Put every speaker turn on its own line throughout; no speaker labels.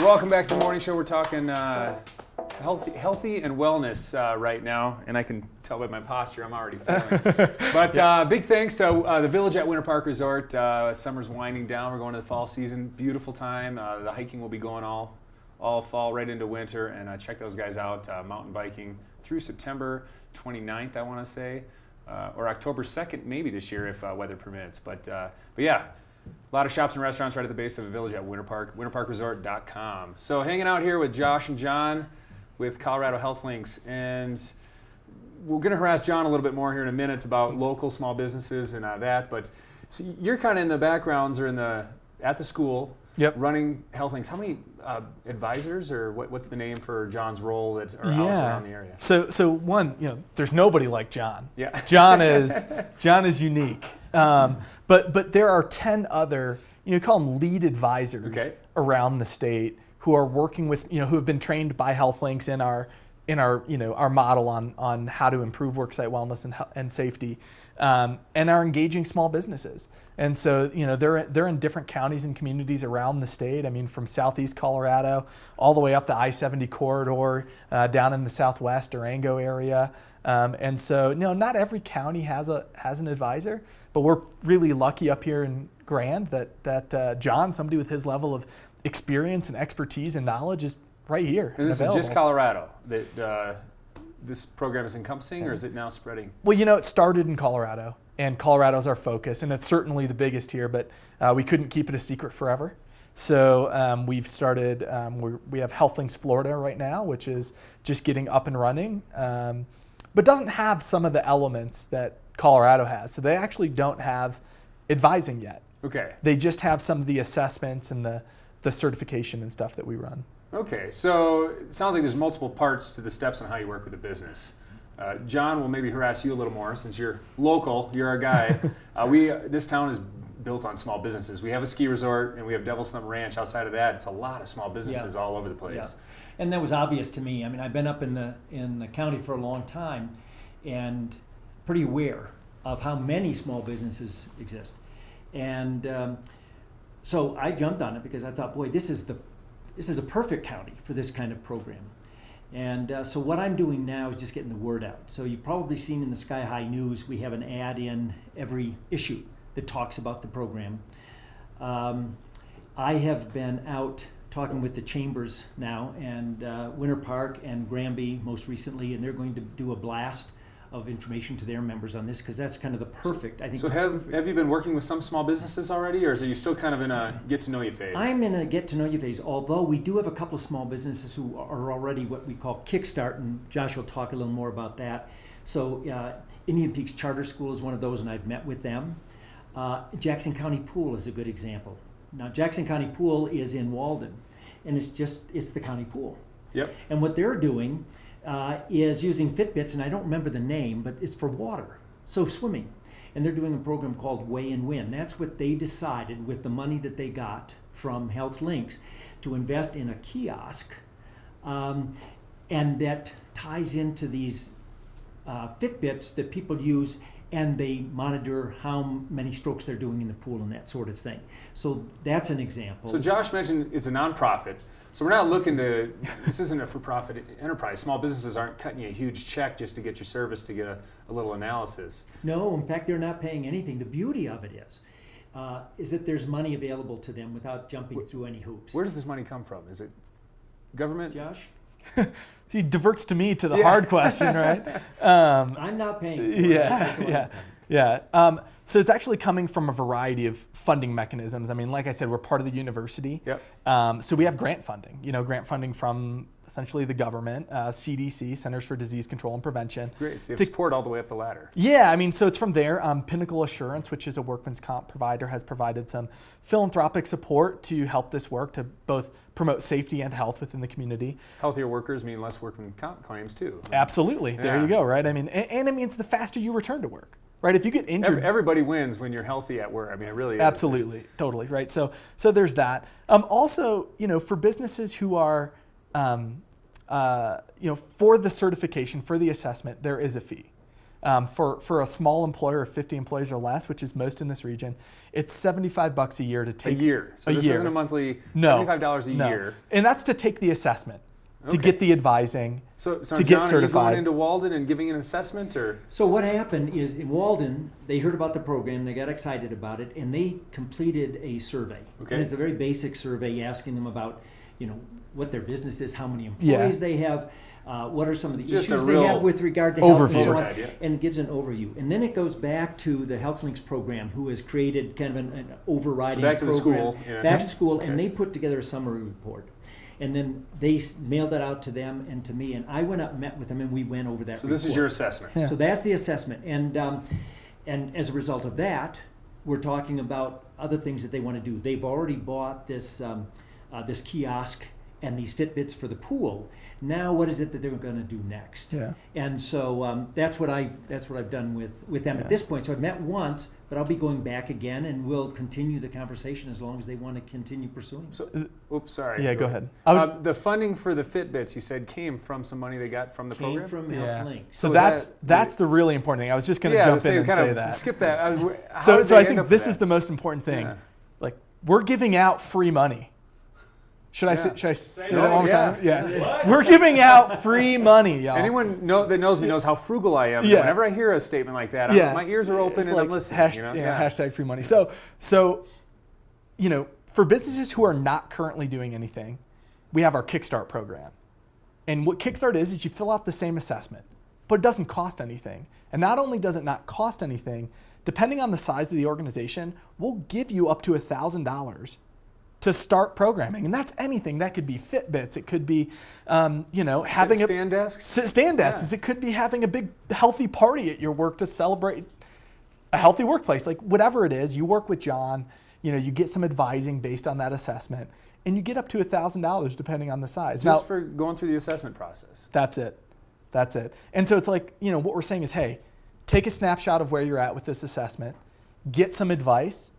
Welcome back to the morning show. We're talking healthy and wellness right now, and I can tell by my posture I'm already failing. But big thanks to the Village at Winter Park Resort. Summer's winding down. We're going to the fall season. Beautiful time. The hiking will be going all fall right into winter, and check those guys out. Mountain biking through September 29th, I want to say, or October 2nd maybe this year if weather permits. But yeah. A lot of shops and restaurants right at the base of the Village at Winter Park, winterparkresort.com. So hanging out here with Josh and John with Colorado Health Links, and we're going to harass John a little bit more here in a minute about local small businesses and that. But so you're kind of in the backgrounds or at the school, running Health Links. How many advisors, or what's the name for John's role that are out around the area?
So one, there's nobody like John.
Yeah.
John is unique. But there are 10 other, call them lead advisors around the state who are working with, who have been trained by Health Links in our model on how to improve worksite wellness and safety, and are engaging small businesses. And so, they're in different counties and communities around the state. I mean, from southeast Colorado all the way up the I-70 corridor, down in the southwest Durango area. And so, not every county has an advisor, but we're really lucky up here in Grand that John, somebody with his level of experience and expertise and knowledge, is right here.
And this is just Colorado that this program is encompassing, or is it now spreading?
Well, it started in Colorado, and Colorado's our focus, and it's certainly the biggest here, but we couldn't keep it a secret forever. So we've started, we have Health Links Florida right now, which is just getting up and running, but doesn't have some of the elements that Colorado has. So they actually don't have advising yet.
Okay.
They just have some of the assessments and the certification and stuff that we run.
Okay, so it sounds like there's multiple parts to the steps on how you work with a business. John will maybe harass you a little more since you're local, you're our guy. This town is built on small businesses. We have a ski resort and we have Devil's Thumb Ranch. Outside of that, it's a lot of small businesses all over the place.
Yeah. And that was obvious to me. I mean, I've been up in the county for a long time and pretty aware of how many small businesses exist. And so I jumped on it because I thought, boy, this is a perfect county for this kind of program. And so what I'm doing now is just getting the word out. So you've probably seen in the Sky High News, we have an ad in every issue that talks about the program. I have been out talking with the chambers now, and Winter Park and Granby most recently, and they're going to do a blast of information to their members on this, because that's kind of the perfect, I think.
So have you been working with some small businesses already, or are you still kind of in a get-to-know-you phase?
I'm in a get-to-know-you phase, although we do have a couple of small businesses who are already what we call Kickstart, and Josh will talk a little more about that. So Indian Peaks Charter School is one of those, and I've met with them. Jackson County Pool is a good example. Now, Jackson County Pool is in Walden, and it's the county pool.
Yep.
And what they're doing is using Fitbits, and I don't remember the name, but it's for water, so swimming. And they're doing a program called Weigh and Win. That's what they decided with the money that they got from Health Links to invest in a kiosk, and that ties into these Fitbits that people use, and they monitor how many strokes they're doing in the pool and that sort of thing. So that's an example.
So Josh mentioned it's a nonprofit. So we're not looking this isn't a for-profit enterprise. Small businesses aren't cutting you a huge check just to get your service to get a little analysis.
No, in fact, they're not paying anything. The beauty of it is that there's money available to them without jumping through any hoops.
Where does this money come from? Is it government?
Josh?
He diverts to me to the hard question, right?
I'm not paying for it.
So it's actually coming from a variety of funding mechanisms. I mean, like I said, we're part of the university.
Yep.
So we have grant funding, grant funding from essentially the government, CDC, Centers for Disease Control and Prevention.
Great, so you have support all the way up the ladder.
Yeah, I mean, so it's from there. Pinnacle Assurance, which is a workman's comp provider, has provided some philanthropic support to help this work to both promote safety and health within the community.
Healthier workers mean less workman comp claims too.
Absolutely, there you go, right? I mean, and it means the faster you return to work. Right, if you get injured,
everybody wins when you're healthy at work. I mean, it really is.
Absolutely, totally, right. So there's that. Also, for businesses who are, for the certification, for the assessment, there is a fee. For a small employer of 50 employees or less, which is most in this region, it's $75 a year to take.
A year. So this isn't a monthly,
no,
$75 a year.
And that's to take the assessment, to get the advising,
so
to
John,
get certified.
Are you going into Walden and giving an assessment, or?
So what happened is in Walden, they heard about the program, they got excited about it, and they completed a survey.
Okay.
And it's a very basic survey asking them about, what their business is, how many employees they have, what are some of the
Just
issues
a
they
real
have with regard to health and so on,
overview.
and it gives an overview. And then it goes back to the HealthLinks program, who has created kind of an overriding
So back to the
program.
school, yeah.
Back to school,
Okay.
and they put together a summary report. And then they mailed it out to them and to me, and I went up, met with them, and we went over that
So this is
report.
your assessment.
Yeah.
So that's the assessment, and as a result of that, we're talking about other things that they want to do. They've already bought this this kiosk and these Fitbits for the pool. Now, what is it that they're going to do next?
Yeah.
And so that's what I've done with them at this point. So I've met once, but I'll be going back again, and we'll continue the conversation as long as they want to continue pursuing.
So, oops, sorry.
Yeah, go ahead.
The funding for the Fitbits, you said, came from some money they got from the
Came
program?
from
Yeah.
HealthLinks.
So
is
that's
that-
the really important thing. I was just going to jump in and say that.
Skip that. How
So
did
so
they
I
end
think
up
this
with
is
that?
the most important thing.
Yeah.
Like, we're giving out free money. Should I
Yeah.
say that one more
yeah.
time? Yeah. We're giving out free money, y'all.
Anyone that knows me knows how frugal I am.
Yeah.
Whenever I hear a statement like that, my ears are open
It's
and
like
I'm listening.
hashtag free money. So for businesses who are not currently doing anything, we have our Kickstart program. And what Kickstart is you fill out the same assessment, but it doesn't cost anything. And not only does it not cost anything, depending on the size of the organization, we'll give you up to $1,000 to start programming. And that's anything. That could be Fitbits. It could be, having
stand desks?
Stand desks. It could be having a big healthy party at your work to celebrate a healthy workplace. Like whatever it is, you work with John, you get some advising based on that assessment, and you get up to $1,000 depending on the size.
Just for going through the assessment process.
That's it. And so it's like, what we're saying is, hey, take a snapshot of where you're at with this assessment, get some advice,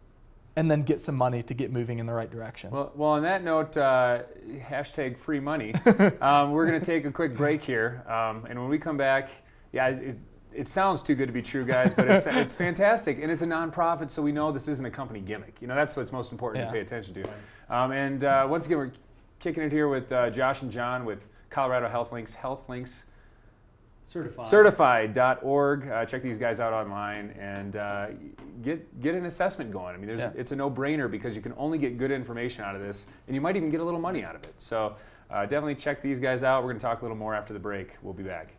and then get some money to get moving in the right direction.
Well, on that note, hashtag free money. We're going to take a quick break here. And when we come back, it sounds too good to be true, guys, but it's fantastic. And it's a nonprofit, so we know this isn't a company gimmick. That's what's most important to pay attention to. And once again, we're kicking it here with Josh and John with Colorado HealthLinks. Certified.org. Check these guys out online and get an assessment going. I mean, it's a no-brainer because you can only get good information out of this, and you might even get a little money out of it. So definitely check these guys out. We're going to talk a little more after the break. We'll be back.